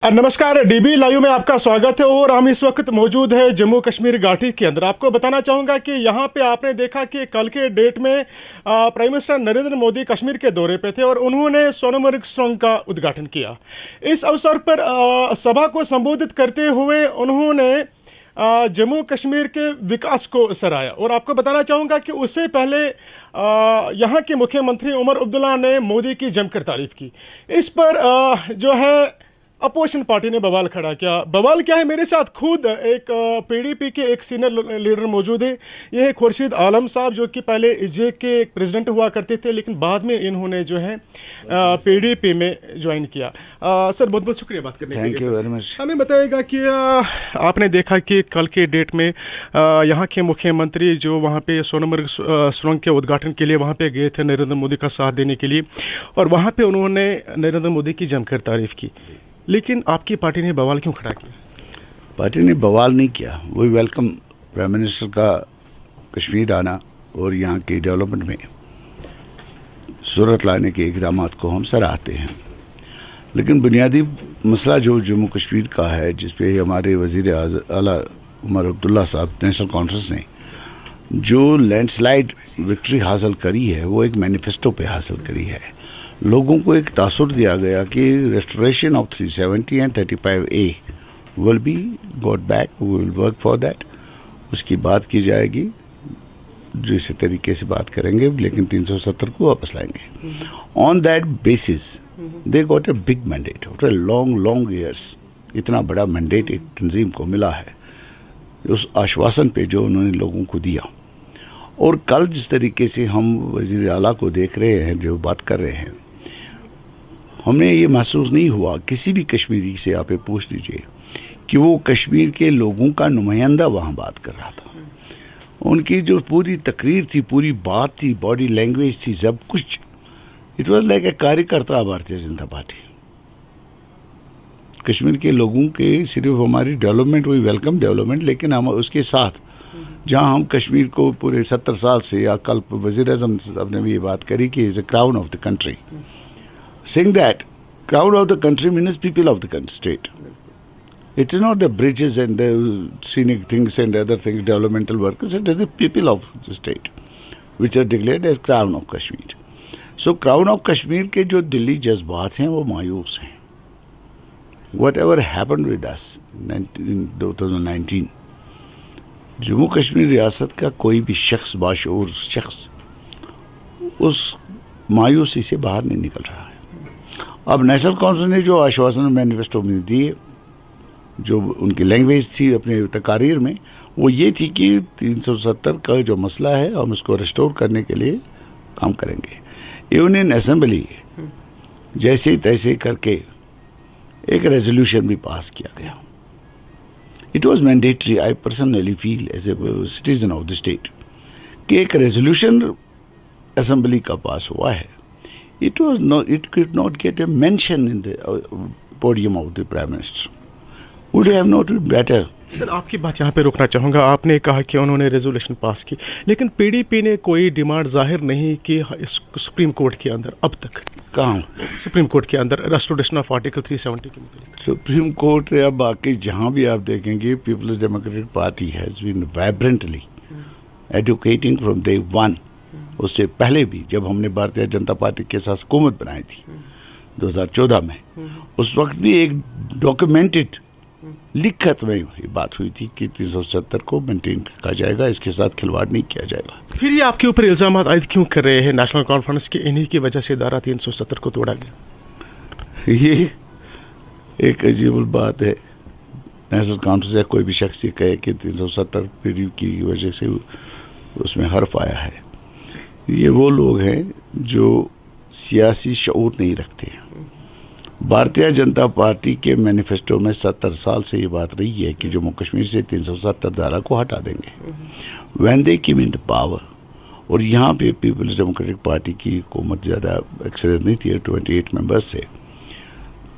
नमस्कार, dB live में आपका स्वागत है और हम इस वक्त मौजूद है जम्मू कश्मीर घाटी के अंदर। आपको बताना चाहूँगा कि यहाँ पे आपने देखा कि कल के डेट में प्राइम मिनिस्टर नरेंद्र मोदी कश्मीर के दौरे पे थे और उन्होंने सोनमर्ग सुरंग का उद्घाटन किया। इस अवसर पर सभा को संबोधित करते हुए उन्होंने जम्मू कश्मीर के विकास को सराहा और आपको बताना चाहूँगा कि उससे पहले यहाँ के मुख्यमंत्री उमर अब्दुल्ला ने मोदी की जमकर तारीफ की। इस पर जो है अपोजिशन पार्टी ने बवाल खड़ा किया। बवाल क्या है, मेरे साथ खुद एक पीडीपी के एक सीनियर लीडर मौजूद है। ये है खुर्शीद आलम साहब, जो कि पहले जे के एक प्रेसिडेंट हुआ करते थे, लेकिन बाद में इन्होंने जो है पीडीपी में ज्वाइन किया। सर, बहुत बहुत शुक्रिया बात करने के लिए। Thank you very much. हमें बताइएगा कि आपने देखा कि कल के डेट में यहाँ के मुख्यमंत्री जो वहाँ पे सोनमर्ग सुरंग के उद्घाटन के लिए वहाँ पे गए थे नरेंद्र मोदी का साथ देने के लिए, और वहाँ पे उन्होंने नरेंद्र मोदी की जमकर तारीफ की, लेकिन आपकी पार्टी ने बवाल क्यों खड़ा किया? पार्टी ने बवाल नहीं किया, वही वेलकम प्राइम मिनिस्टर का कश्मीर आना और यहाँ की डेवलपमेंट में सूरत लाने के इक़दाम को हम सराहते हैं। लेकिन बुनियादी मसला जो जम्मू कश्मीर का है, जिस पे हमारे वज़ीर आला उमर अब्दुल्ला साहब नेशनल कॉन्फ्रेंस ने जो लैंडस्लाइड विक्ट्री हासिल करी है, वो एक मैनिफेस्टो पे हासिल करी है। लोगों को एक तासुर दिया गया कि restoration of 370 and 35A will be got back, we will work for that. उसकी बात की जाएगी, जो इसी तरीके से बात करेंगे, लेकिन 370 को वापस लाएंगे। On that basis they got a big mandate after long years. इतना बड़ा मैंडेट एक तंजीम को मिला है उस आश्वासन पे जो उन्होंने लोगों को दिया। और कल जिस तरीके से हम वज़ीर आला को देख रहे हैं, जो बात कर रहे हैं, हमने ये महसूस नहीं हुआ, किसी भी कश्मीरी से आप पूछ लीजिए, कि वो कश्मीर के लोगों का नुमाइंदा वहाँ बात कर रहा था। उनकी जो पूरी तकरीर थी, पूरी बात थी, बॉडी लैंग्वेज थी, सब कुछ, इट वाज लाइक ए कार्यकर्ता भारतीय जनता पार्टी। कश्मीर के लोगों के सिर्फ हमारी डेवलपमेंट, वही वेलकम डेवलपमेंट, लेकिन हम उसके साथ जहाँ हम कश्मीर को पूरे 70 साल से, या कल वज़ीर आज़म साहब ने भी ये बात करी कि is a crown of the country, saying that crown of the country means people of the state. It is not the bridges and the scenic things and other things, developmental workers. It is the people of the state which are declared as crown of Kashmir. So crown of Kashmir के जो दिल्ली जज्बात हैं वो मायूस हैं। Whatever happened with us in 2019, Jammu Kashmir रियासत का कोई भी शख्स, बाशऊर शख्स, उस मायूसी से बाहर नहीं निकल रहा है। अब नेशनल कॉन्फ्रेंस ने जो आश्वासन मैनिफेस्टो में दिए, जो उनकी लैंग्वेज थी अपने तकारीर में, वो ये थी कि 370 का जो मसला है हम उसको रिस्टोर करने के लिए काम करेंगे। इवन इन असेंबली जैसे तैसे करके एक रेजोल्यूशन भी पास किया गया। It was mandatory, I personally feel as a citizen of the state, कि एक रेजोल्यूशन असेंबली का पास हुआ है। It could not get a mention in the podium of the Prime Minister. Would have not been better? Sir, आपकी बात यहाँ पे रोकना चाहूँगा। आपने कहा कि उन्होंने रेजोल्यूशन पास की, लेकिन पीडीपी ने कोई डिमांड जाहिर नहीं की सुप्रीम कोर्ट के अंदर अब तक। कहाँ? सुप्रीम कोर्ट के अंदर रेस्टोरेशन ऑफ आर्टिकल 370 के मुताबिक। सुप्रीम कोर्ट या बाकी जहाँ भी आप देखेंगे, peoples democratic party has been vibrantly advocating from day one. उससे पहले भी जब हमने भारतीय जनता पार्टी के साथ हुकूमत बनाई थी 2014 में, उस वक्त भी एक डॉक्यूमेंटेड लिखत में ये बात हुई थी कि 370 को मेंटेन रखा जाएगा, इसके साथ खिलवाड़ नहीं किया जाएगा। फिर ये आपके ऊपर इल्ज़ाम आयद क्यों कर रहे हैं नेशनल कॉन्फ्रेंस के, इन्हीं की वजह से धारा 370 को तोड़ा गया? ये एक अजीब बात है। नेशनल कॉन्फ्रेंस या कोई भी शख्स ये कहे कि 370 पीढ़ी की वजह से उसमें हर्फ आया है, ये वो लोग हैं जो सियासी शऊर नहीं रखते। भारतीय जनता पार्टी के मैनिफेस्टो में 70 साल से ये बात रही है कि जम्मू कश्मीर से 370 धारा को हटा देंगे। When they came in power, और यहाँ पे पीपल्स डेमोक्रेटिक पार्टी की हुकूमत ज़्यादा अक्सरियत नहीं थी, 28 मेंबर्स से,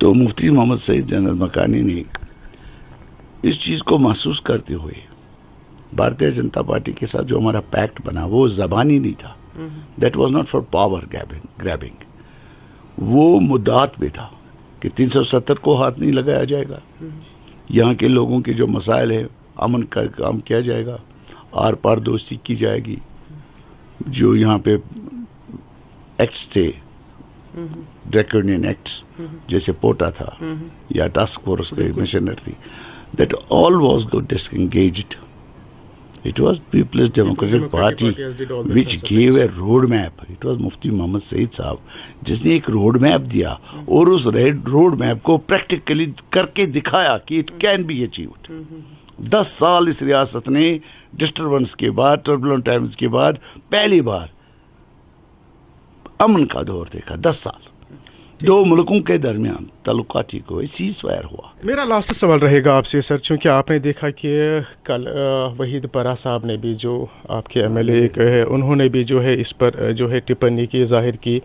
तो मुफ्ती मोहम्मद सईद जनरल मकानी ने इस चीज़ को महसूस करते हुए भारतीय जनता पार्टी के साथ जो हमारा पैक्ट बना, वो ज़बानी नहीं था। That was not for power grabbing, वो मुद्दात पे था कि 370 को हाथ नहीं लगाया जाएगा, यहाँ के लोगों के जो मसाइल हैं अमन का काम किया जाएगा, आर पार दोस्ती की जाएगी, जो यहाँ पे एक्ट्स थे ड्रैकोनियन एक्ट्स जैसे पोटा था या टास्क फोर्स का मिशनर थी, that all was got disengaged. It was People's Democratic Party which gave a road map. It was Mufti Mohammad Said साहब जिसने एक रोड मैप दिया और उस रोड मैप को प्रैक्टिकली करके दिखाया कि इट कैन बी अचीव्ड. 10 साल इस रियासत ने डिस्टर्बेंस के बाद, टर्बुलेंट टाइम्स के बाद पहली बार अमन का दौर देखा. 10 साल दो मुल्कों के दरमियान ताल्लुकात को सीज फायर हुआ. मेरा लास्ट सवाल रहेगा आपसे सर, चूँकि आपने देखा कि कल वहीद परा साहब ने भी, जो आपके एमएलए एक है, उन्होंने भी जो है इस पर जो है टिप्पणी की, जाहिर की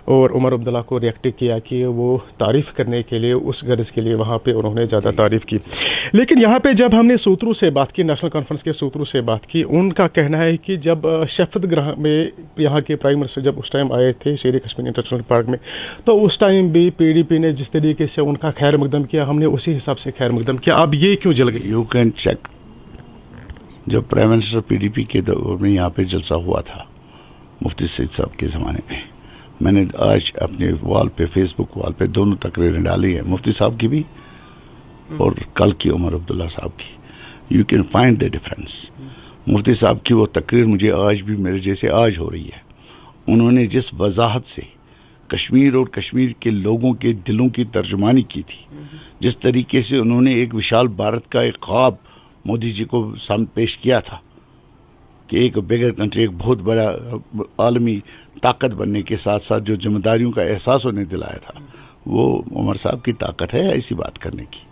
और उमर अब्दुल्ला को रिएक्ट किया कि वो तारीफ़ करने के लिए, उस गर्ज के लिए वहाँ पे उन्होंने ज़्यादा तारीफ़ की. लेकिन यहाँ पे जब हमने सूत्रों से बात की, नेशनल कॉन्फ्रेंस के सूत्रों से बात की, उनका कहना है कि जब शफत ग्रह में यहाँ के प्राइम मिनिस्टर जब उस टाइम आए थे शेर कश्मीर इंटरनेशनल पार्क में, तो उस टाइम भी पीडीपी ने जिस तरीके से उनका खैर मकदम किया, हमने उसी हिसाब से खैर मकदम किया. अब ये क्यों जल गई? You can check. जब प्राइम मिनिस्टर पीडीपी के दौर में यहाँ पे जलसा हुआ था मुफ्ती सईद साहब के ज़माने में, मैंने आज अपने वॉल पे, फेसबुक वॉल पे दोनों तकरीरें डाली हैं, मुफ्ती साहब की भी और कल की उमर अब्दुल्ला साहब की. You can find the difference. Mufti साहब की वो तकरीर मुझे आज भी मेरे जैसे आज हो रही है. उन्होंने जिस वजाहत से कश्मीर और कश्मीर के लोगों के दिलों की तर्जुमानी की थी, जिस तरीके से उन्होंने एक विशाल भारत का एक ख्वाब मोदी जी को सामने पेश किया था कि एक बिगर कंट्री, एक बहुत बड़ा आलमी ताकत बनने के साथ साथ जो जिम्मेदारियों का एहसास उन्हें दिलाया था, वो उमर साहब की ताकत है ऐसी बात करने की.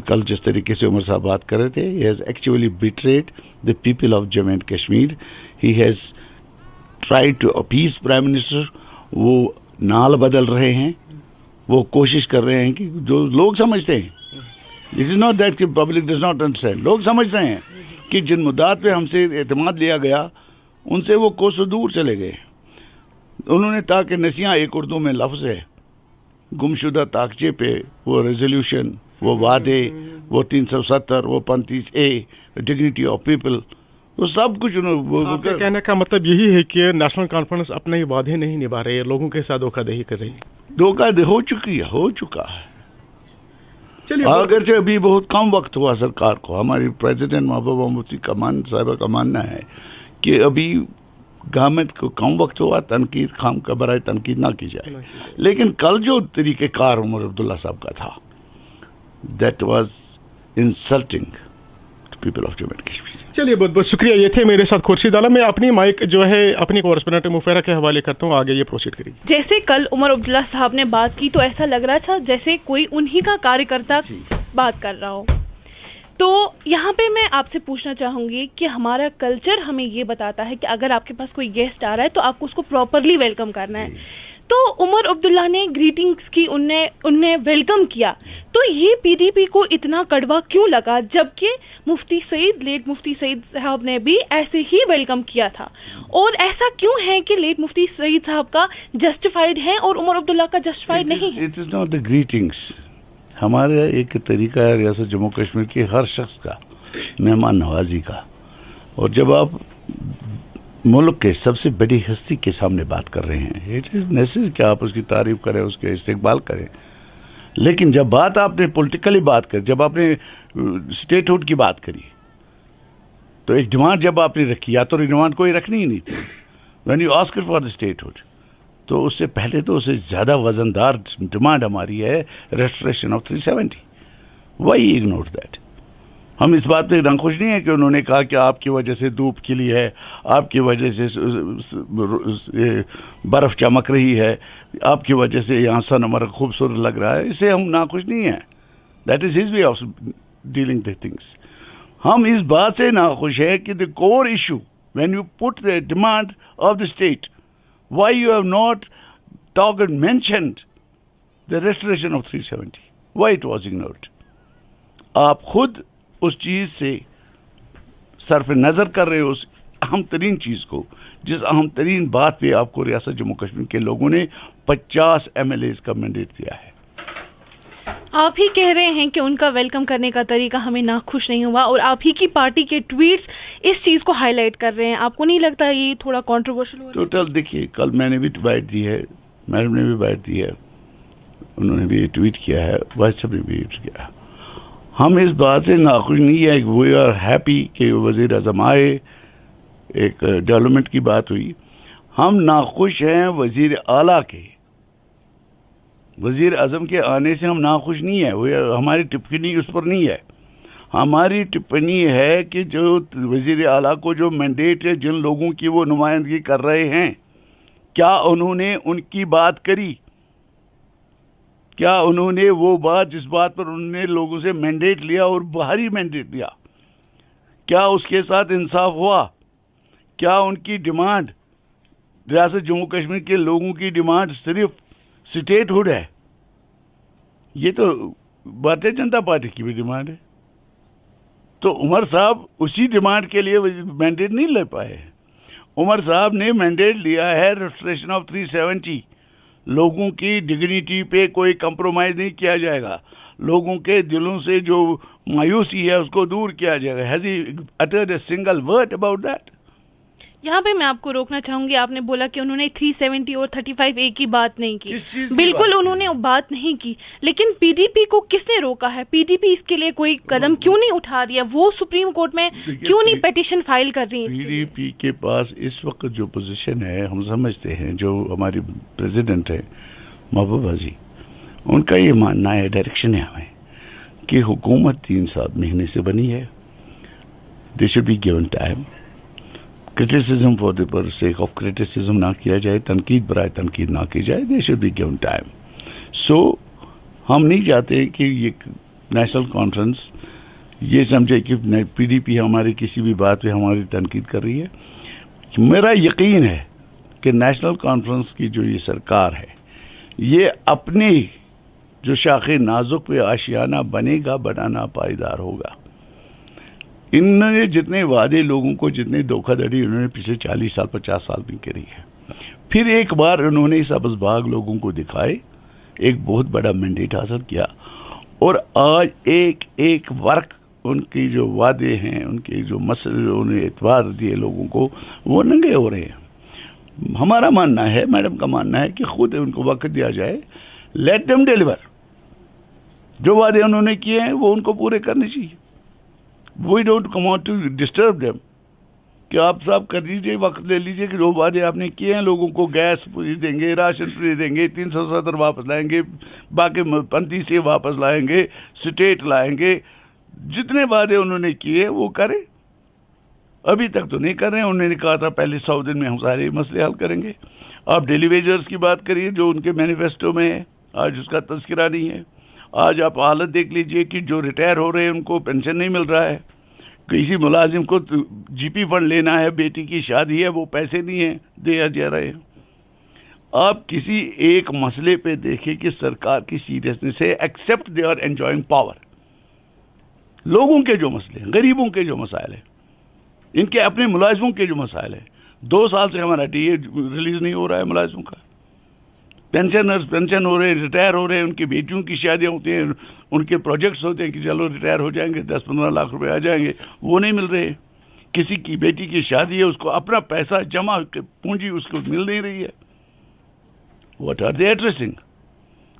कल जिस तरीके से उमर साहब बात कर रहे थे, he has actually betrayed the people of Jammu and Kashmir. He has tried to appease prime minister. वो नाल बदल रहे हैं, वो कोशिश कर रहे हैं कि जो लोग समझते हैं, इट इज़ नॉट दैट कि पब्लिक डज नॉट अंडरस्टैंड, लोग समझ रहे हैं कि जिन मुद्दात पे हमसे एतमाद लिया गया उनसे वो कोसों दूर चले गए. उन्होंने ताकि नसियाँ एक उर्दू में लफ्ज़ है, गुमशुदा ताकचे पे वो रेजोल्यूशन, वो वादे, वो 370, वो 35A, डिग्निटी ऑफ पीपल, वो सब कुछ आपके कहने का मतलब यही है कि नेशनल कॉन्फ्रेंस अपने वादे नहीं निभा रही है, लोगों के साथ धोखाधड़ी कर रही है. धोखा हो चुका है. चलिए, अगरचे अभी बहुत कम वक्त हुआ सरकार को. हमारी प्रेसिडेंट महबूबा मुफ्ती साहिबा का मानना है कि अभी गवर्नमेंट को कम वक्त हुआ, तनकीद खाम का बराए तनकीद ना की जाए. लेकिन कल जो तरीक़ेकार उमर अब्दुल्ला साहब का था, that was insulting to people of Jammu and Kashmir. चलिए, बहुत बहुत शुक्रिया. ये थे मेरे साथ खुर्शीद आलम. मैं अपनी माइक जो है अपनी कॉरेस्पोंडेंट मुफेरा के हवाले करता हूँ, आगे ये प्रोसीड करेगी. जैसे कल उमर अब्दुल्ला साहब ने बात की तो ऐसा लग रहा था जैसे कोई उन्हीं का कार्यकर्ता बात कर रहा हो. तो यहाँ पे मैं आपसे पूछना चाहूँगी कि हमारा कल्चर हमें ये बताता है कि अगर आपके पास कोई गेस्ट आ रहा है तो आपको उसको प्रॉपरली वेलकम करना है. तो उमर अब्दुल्ला ने ग्रीटिंग्स की, उनने वेलकम किया, तो ये पीडीपी को इतना कड़वा क्यों लगा, जबकि लेट मुफ्ती सईद साहब ने भी ऐसे ही वेलकम किया था. और ऐसा क्यों है कि लेट मुफ्ती सईद साहब का जस्टिफाइड है और उमर अब्दुल्ला का जस्टिफाइड नहीं है? It is not the greetings. हमारा एक तरीका है रियासत जम्मू कश्मीर के हर शख्स का मेहमान नवाजी का. और जब आप मुल्क के सबसे बड़ी हस्ती के सामने बात कर रहे हैं, इट इज़ नेसेसरी कि आप उसकी तारीफ़ करें, उसके इस्तेकबाल करें. लेकिन जब बात आपने पॉलिटिकली बात कर, जब आपने स्टेटहुड की बात करी, तो एक डिमांड जब आपने रखी, या तो डिमांड कोई रखनी ही नहीं थी. When you ask for the statehood, तो उससे पहले तो उससे ज़्यादा वजनदार डिमांड हमारी है restoration of 370. Why ignore that? हम इस बात पे नाखुश नहीं है कि उन्होंने कहा कि आपकी वजह से धूप खिली है, आपकी वजह से बर्फ़ चमक रही है, आपकी वजह से यहाँ सनमर्ग खूबसूरत लग रहा है. इससे हम नाखुश नहीं हैं. That is his way of dealing the things. हम इस बात से नाखुश हैं कि the core issue when you put the demand of the state, why you have not talked and mentioned the restoration of 370? Why it was ignored? आप खुद उस चीज़ से सरफ नज़र कर रहे हो, उस अहम तरीन चीज़ को, जिस अहम तरीन बात पे आपको रियासत जम्मू कश्मीर के लोगों ने 50 MLAs का मैंडेट दिया है. आप ही कह रहे हैं कि उनका वेलकम करने का तरीका हमें नाखुश नहीं हुआ, और आप ही की पार्टी के ट्वीट्स इस चीज़ को हाईलाइट कर रहे हैं। आपको नहीं लगता ये थोड़ा कंट्रोवर्शियल हो रहा है? टोटल देखिए, कल मैंने भी बाइट दी है, मैडम ने भी बाइट दी है, उन्होंने भी ट्वीट किया है, व्हाट्सएप ने भी ट्वीट किया है। हम इस बात से नाखुश नहीं है, वी आर हैप्पी कि वज़ीर आज़म आए, एक डेवलपमेंट की बात हुई। हम नाखुश हैं वज़ीर आला के, वज़ीर आज़म के आने से हम नाखुश नहीं है। वो हमारी टिप्पणी उस पर नहीं है। हमारी टिप्पणी है कि जो वज़ीर आला को जो मैंडेट है, जिन लोगों की वो नुमाइंदगी कर रहे हैं, क्या उन्होंने उनकी बात करी? क्या उन्होंने वो बात, जिस बात पर उन्होंने लोगों से मैंडेट लिया और बाहरी मैंडेट लिया, क्या उसके साथ इंसाफ हुआ? क्या उनकी डिमांड, रियासत जम्मू कश्मीर के लोगों की डिमांड सिर्फ स्टेटहुड है? ये तो भारतीय जनता पार्टी की भी डिमांड है। तो उमर साहब उसी डिमांड के लिए मैंडेट नहीं ले पाए। उमर साहब ने मैंडेट लिया है रेस्टोरेशन ऑफ 370। लोगों की डिग्निटी पे कोई कंप्रोमाइज़ नहीं किया जाएगा। लोगों के दिलों से जो मायूसी है उसको दूर किया जाएगा। Has he uttered a single word about that? यहाँ पे मैं आपको रोकना चाहूंगी। आपने बोला कि उन्होंने 370 और 35A की बात नहीं की। किस चीज़ की बिल्कुल बात उन्होंने बात नहीं की, लेकिन पीडीपी को किसने रोका है? पीडीपी इसके लिए कोई कदम क्यों नहीं उठा रही है? वो सुप्रीम कोर्ट में क्यों नहीं पिटीशन फाइल कर रही है? पीडीपी के पास इस वक्त जो पोजीशन है, हम समझते हैं, जो हमारी प्रेसिडेंट है महबूबा जी, उनका ये मानना है, डायरेक्शन है हमें, कि हुकूमत 3-7 महीने से बनी है। They should be given time. Criticism for the sake of criticism ना किया जाए, तनकीद बराए तनकीद ना की जाए। They should be given time. So हम नहीं चाहते कि ये नेशनल कॉन्फ्रेंस ये समझे कि पीडीपी हमारी किसी भी बात पे हमारी तनकीद कर रही है। मेरा यकीन है कि नेशनल कॉन्फ्रेंस की जो ये सरकार है, ये अपने जो शाखे नाजुक पे आशियाना बनेगा, बनाना पायदार होगा। इन्होंने जितने वादे लोगों को, जितने धोखाधड़ी उन्होंने पिछले 40 साल 50 साल में करी है, फिर एक बार उन्होंने सब्ज़ बाग लोगों को दिखाए, एक बहुत बड़ा मैंडेट हासिल किया, और आज एक एक वर्क उनकी जो वादे हैं, उनके जो मसले उन्हें एतबार दिए लोगों को, वो नंगे हो रहे हैं। हमारा मानना है, मैडम का मानना है कि खुद उनको वक्त दिया जाए, लेट देम डिलीवर। जो वादे उन्होंने किए हैं वो उनको पूरे करने चाहिए। We don't come out to disturb them कि आप साहब कर लीजिए, वक्त ले लीजिए कि जो वादे आपने किए हैं, लोगों को गैस फ्री देंगे, राशन फ्री देंगे, 370 वापस लाएंगे, बाकी 35 वापस लाएंगे, स्टेट लाएंगे, जितने वादे उन्होंने किए हैं वो करें। अभी तक तो नहीं कर रहे हैं। उन्होंने कहा था पहले 100 दिन में हम सारे मसले हल करेंगे। आप डेली वेजर्स की बात करिए जो उनके मैनिफेस्टो में है, आज उसका तस्करा नहीं है। आज आप हालत देख लीजिए कि जो रिटायर हो रहे हैं उनको पेंशन नहीं मिल रहा है। किसी मुलाजिम को जीपी फंड लेना है, बेटी की शादी है, वो पैसे नहीं है दिया जा रहे हैं। आप किसी एक मसले पे देखें कि सरकार की सीरियसनेस है, except they are enjoying power. लोगों के जो मसले हैं, गरीबों के जो मसाइल हैं, इनके अपने मुलाजिमों के जो मसाइल हैं, 2 साल से हमारा टीए रिलीज़ नहीं हो रहा है मुलाजिमों का। पेंशनर्स पेंशन हो रहे हैं, रिटायर हो रहे हैं, उनकी बेटियों की शादियाँ होती हैं, उनके प्रोजेक्ट्स होते हैं कि चलो रिटायर हो जाएंगे, 10-15 लाख रुपए आ जाएंगे, वो नहीं मिल रहे। किसी की बेटी की शादी है, उसको अपना पैसा जमा पूंजी उसको मिल नहीं रही है। What are they addressing?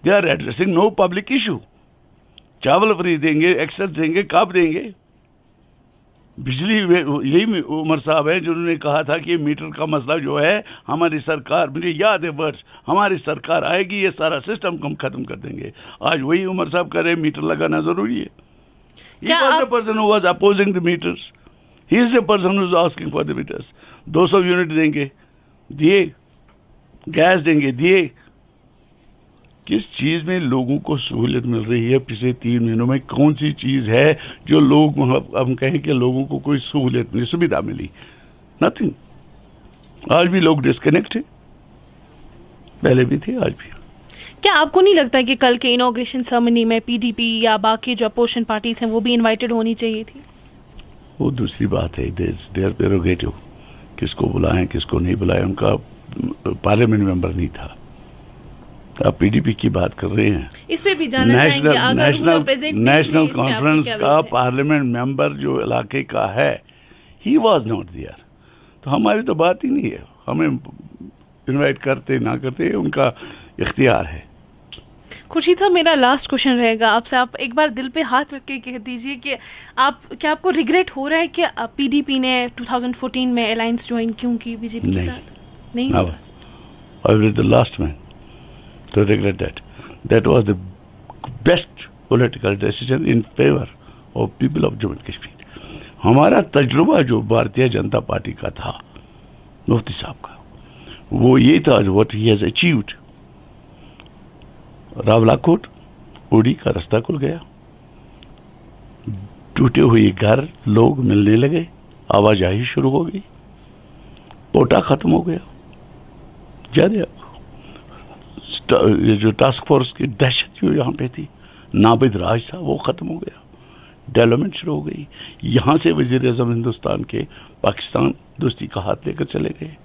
They are addressing no public issue. चावल फ्री देंगे, एक्सेस देंगे, कब देंगे? बिजली, यही उमर साहब हैं जिन्होंने कहा था कि मीटर का मसला जो है हमारी सरकार, मुझे याद है वर्ड्स, हमारी सरकार आएगी ये सारा सिस्टम हम ख़त्म कर देंगे। आज वही उमर साहब कह रहे हैं मीटर लगाना ज़रूरी है। He was the person who was opposing the meters. He is the person who is asking for the meters. 200 unit देंगे, दिए, गैस देंगे, दिए। किस चीज़ में लोगों को सहूलियत मिल रही है? पिछले 3 महीनों में कौन सी चीज़ है जो लोग, हम कहें कि लोगों को कोई सहूलियत मिली, सुविधा मिली? नथिंग। आज भी लोग डिस्कनेक्ट हैं, पहले भी थे, आज भी। क्या आपको नहीं लगता कि कल के इनॉग्रेशन सेरेमनी में पीडीपी या बाकी जो अपोजिशन पार्टीज हैं वो भी इनवाइटेड होनी चाहिए थी? वो दूसरी बात है, देयर प्रेरोगेटिव, किसको बुलाएं किसको नहीं बुलाएं। उनका पार्लियामेंट मेंबर नहीं था, आप पीडीपी की बात कर रहे हैं। इस पे भी जाना चाहेंगे, अगर वो represent नहीं नेशनल इस पे आपकी कॉन्फ्रेंस क्या का व्यूज़ हैं? पार्लियामेंट मेंबर जो इलाके का है, ही वाज नॉट देयर। तो हमारी तो बात ही नहीं है, हमें इनवाइट करते ना करते उनका इख्तियार है। खुर्शीद साहब, मेरा लास्ट क्वेश्चन रहेगा आपसे। आप एक बार दिल पे हाथ रख के कह दीजिए कि क्या आपको रिग्रेट हो रहा है कि पीडीपी ने 2014 में अलायंस ज्वाइन क्यों की बीजेपी के नहीं। साथ? नहीं Never. I was the last man to regret that. That was the best political decision in favor of people of Jammu and Kashmir. हमारा तजुर्बा जो भारतीय जनता पार्टी का था, मुफ्ती साहब का, वो ये था what he has achieved. Rawalakot उड़ी का रास्ता खुल गया, टूटे हुए घर लोग मिलने लगे, आवाजाही शुरू हो गई, पोटा खत्म हो गया, ज़्यादा ये जो टास्क फोर्स की दहशत जो यहाँ पे थी, नाबिद राज था, वो ख़त्म हो गया, डेवलपमेंट शुरू हो गई। यहाँ से वज़ीर-ए-आज़म हिंदुस्तान के पाकिस्तान दोस्ती का हाथ लेकर चले गए।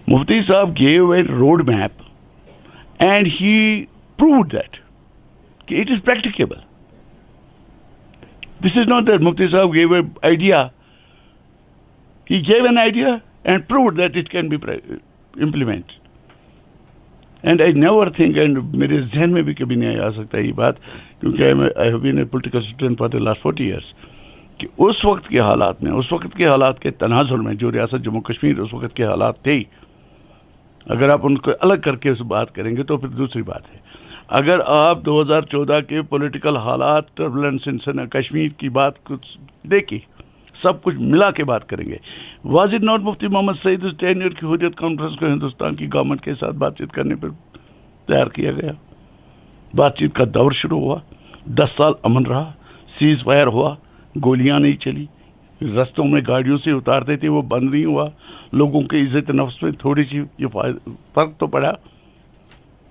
मुफ्ती साहब gave a road map and he proved that कि it is practicable. This is not that Mufti साहब gave a idea, he gave an idea and proved that it can be implemented. And I never think, and मेरे जहन में भी कभी नहीं आ सकता ये बात, क्योंकि I have been a political student for the last 40 years, कि उस वक्त के हालात में, उस वक्त के हालात के तनाजुर में जो रियासत जम्मू कश्मीर उस वक्त के हालात थे, अगर आप उनको अलग करके उस बात करेंगे तो फिर दूसरी बात है। अगर आप 2014 के पॉलिटिकल हालात, टर्बुलेंस इन कश्मीर की बात कुछ देखिए, सब कुछ मिला के बात करेंगे, वाज इट नॉट मुफ्ती मोहम्मद सईद उस टेन्योर की हुर्रियत कॉन्फ्रेंस को हिंदुस्तान की गवर्नमेंट के साथ बातचीत करने पर तैयार किया गया। बातचीत का दौर शुरू हुआ, 10 साल अमन रहा, सीज फायर हुआ, गोलियां नहीं चली, रस्तों में गाड़ियों से उतारते थे वो बंद नहीं हुआ, लोगों के इज्जत नफ्स में थोड़ी सी ये फ़र्क तो पड़ा।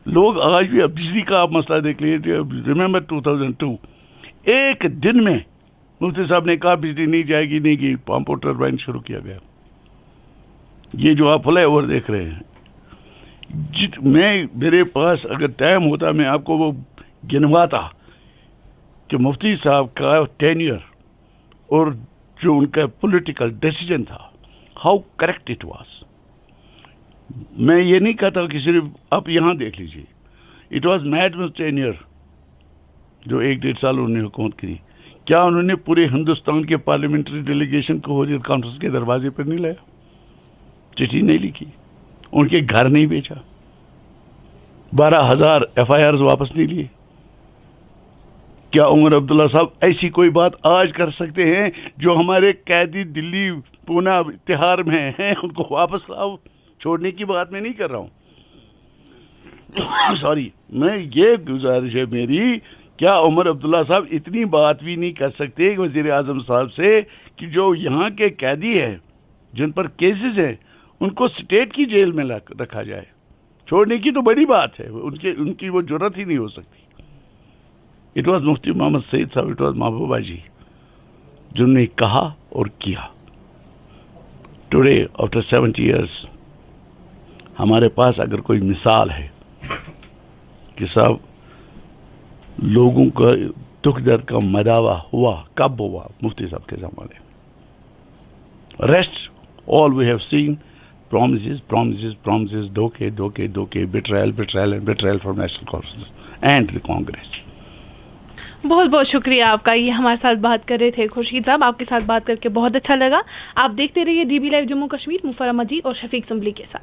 लोग आज भी, अब बिजली का आप मसला देख लीजिए, रिमेंबर 2002, एक दिन में मुफ्ती साहब ने कहा बिजली नहीं जाएगी, नहीं गई, पंप और टरबाइन शुरू किया गया। ये जो आप फ्लाई ओवर देख रहे हैं, मेरे पास अगर टाइम होता मैं आपको वो गिनवाता कि मुफ्ती साहब का टेन्योर और जो उनका पॉलिटिकल डिसीजन था, हाउ करेक्ट इट वाज। मैं ये नहीं कहता कि सिर्फ आप यहाँ देख लीजिए, इट वाज मैड टेन्योर जो 1-1.5 साल उन्होंने हुकूमत की। क्या उन्होंने पूरे हिंदुस्तान के पार्लियामेंट्री डेलीगेशन को हुर्रियत कॉन्फ्रेंस के दरवाजे पर नहीं लाया, चिट्ठी नहीं लिखी, उनके घर नहीं बेचा, 12,000 FIRs वापस नहीं लिए? क्या उमर अब्दुल्ला साहब ऐसी कोई बात आज कर सकते हैं जो हमारे कैदी दिल्ली, पूना, तिहाड़ में हैं उनको वापस लाओ? छोड़ने की बात मैं नहीं कर रहा हूँ, सॉरी, मैं ये गुजारिश है मेरी, क्या उमर अब्दुल्ला साहब इतनी बात भी नहीं कर सकते वज़ीर-ए-आज़म साहब से कि जो यहाँ के कैदी हैं, जिन पर केसेस हैं, उनको स्टेट की जेल में रखा जाए? छोड़ने की तो बड़ी बात है, उनकी वो जुर्रत ही नहीं हो सकती। इट वाज मुफ्ती मोहम्मद सईद साहब, इट वाज महबूबा जी जिन्होंने कहा और किया। टुडे आफ्टर 70 ईयर्स हमारे पास अगर कोई मिसाल है कि साहब लोगों का दुख दर्द का मदावा हुआ, कब हुआ? मुफ्ती साहब के ज़माने में। Rest all we have seen promises, धोखे, betrayal from National Conference and the Congress. बहुत बहुत शुक्रिया आपका, ये हमारे साथ बात कर रहे थे खुर्शीद साहब। आपके साथ बात करके बहुत अच्छा लगा। आप देखते रहिए DB लाइव जम्मू कश्मीर, मुफर अहमद जी और शफीक संभली के साथ।